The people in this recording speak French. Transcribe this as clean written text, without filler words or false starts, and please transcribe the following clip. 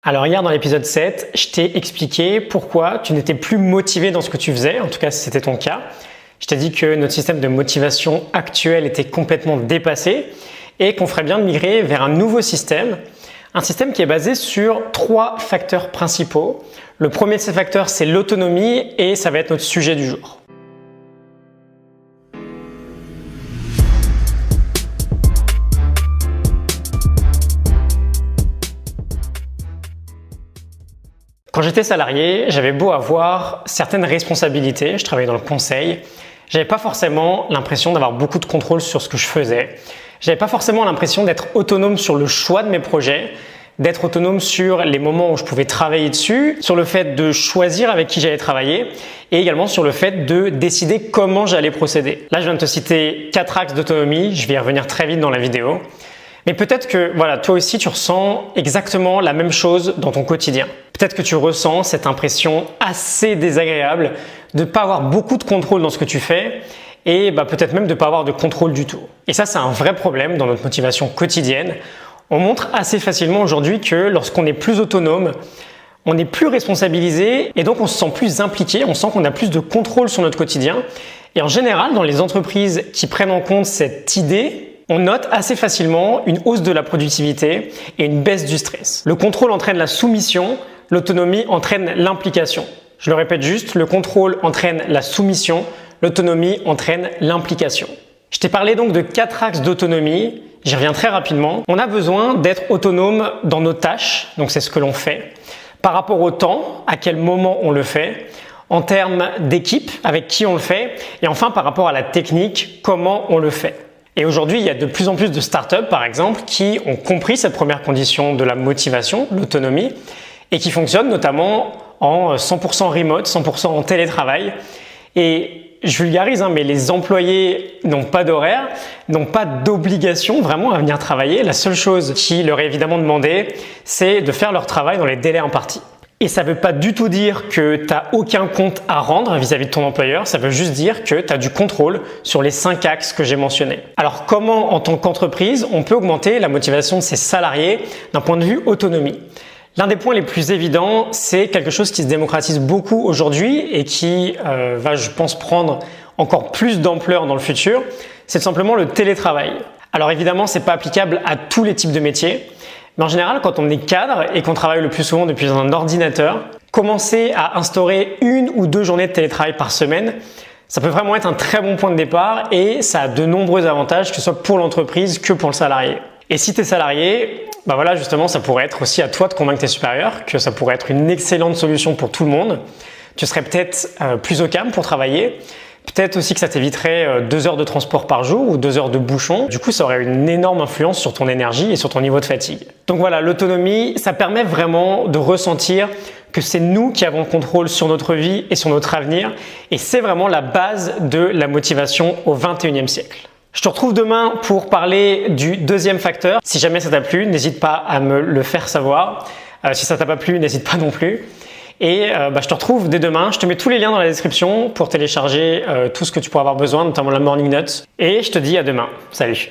Alors hier dans l'épisode 7, je t'ai expliqué pourquoi tu n'étais plus motivé dans ce que tu faisais, en tout cas si c'était ton cas. Je t'ai dit que notre système de motivation actuel était complètement dépassé et qu'on ferait bien de migrer vers un nouveau système. Un système qui est basé sur 3 facteurs principaux. Le premier de ces facteurs, c'est l'autonomie et ça va être notre sujet du jour. Quand j'étais salarié, j'avais beau avoir certaines responsabilités, je travaillais dans le conseil, j'avais pas forcément l'impression d'avoir beaucoup de contrôle sur ce que je faisais. J'avais pas forcément l'impression d'être autonome sur le choix de mes projets, d'être autonome sur les moments où je pouvais travailler dessus, sur le fait de choisir avec qui j'allais travailler et également sur le fait de décider comment j'allais procéder. Là, je viens de te citer 4 axes d'autonomie, je vais y revenir très vite dans la vidéo. Mais peut-être que toi aussi tu ressens exactement la même chose dans ton quotidien. Peut-être que tu ressens cette impression assez désagréable de ne pas avoir beaucoup de contrôle dans ce que tu fais et peut-être même de ne pas avoir de contrôle du tout. Et ça, c'est un vrai problème dans notre motivation quotidienne. On montre assez facilement aujourd'hui que lorsqu'on est plus autonome, on est plus responsabilisé et donc on se sent plus impliqué, on sent qu'on a plus de contrôle sur notre quotidien. Et en général, dans les entreprises qui prennent en compte cette idée, on note assez facilement une hausse de la productivité et une baisse du stress. Le contrôle entraîne la soumission, l'autonomie entraîne l'implication. Je le répète juste, le contrôle entraîne la soumission, l'autonomie entraîne l'implication. Je t'ai parlé donc de 4 axes d'autonomie, j'y reviens très rapidement. On a besoin d'être autonome dans nos tâches, donc c'est ce que l'on fait, par rapport au temps, à quel moment on le fait, en termes d'équipe, avec qui on le fait, et enfin par rapport à la technique, comment on le fait. Et aujourd'hui, il y a de plus en plus de startups, par exemple, qui ont compris cette première condition de la motivation, l'autonomie, et qui fonctionnent notamment en 100% remote, 100% en télétravail. Et je vulgarise, mais les employés n'ont pas d'horaire, n'ont pas d'obligation vraiment à venir travailler. La seule chose qui leur est évidemment demandée, c'est de faire leur travail dans les délais impartis. Et ça ne veut pas du tout dire que tu n'as aucun compte à rendre vis-à-vis de ton employeur, ça veut juste dire que tu as du contrôle sur les 5 axes que j'ai mentionnés. Alors comment, en tant qu'entreprise, on peut augmenter la motivation de ses salariés d'un point de vue autonomie ? L'un des points les plus évidents, c'est quelque chose qui se démocratise beaucoup aujourd'hui et qui va, je pense, prendre encore plus d'ampleur dans le futur, c'est tout simplement le télétravail. Alors évidemment, ce n'est pas applicable à tous les types de métiers. Mais en général, quand on est cadre et qu'on travaille le plus souvent depuis un ordinateur, commencer à instaurer 1 ou 2 journées de télétravail par semaine, ça peut vraiment être un très bon point de départ et ça a de nombreux avantages, que ce soit pour l'entreprise que pour le salarié. Et si tu es salarié, justement, ça pourrait être aussi à toi de convaincre tes supérieurs que ça pourrait être une excellente solution pour tout le monde. Tu serais peut-être plus au calme pour travailler. Peut-être aussi que ça t'éviterait 2 heures de transport par jour ou 2 heures de bouchon. Du coup, ça aurait une énorme influence sur ton énergie et sur ton niveau de fatigue. Donc voilà, l'autonomie, ça permet vraiment de ressentir que c'est nous qui avons le contrôle sur notre vie et sur notre avenir. Et c'est vraiment la base de la motivation au 21e siècle. Je te retrouve demain pour parler du 2e facteur. Si jamais ça t'a plu, n'hésite pas à me le faire savoir. Si ça t'a pas plu, n'hésite pas non plus. Et je te retrouve dès demain. Je te mets tous les liens dans la description pour télécharger tout ce que tu pourras avoir besoin, notamment la Morning Note. Et je te dis à demain. Salut!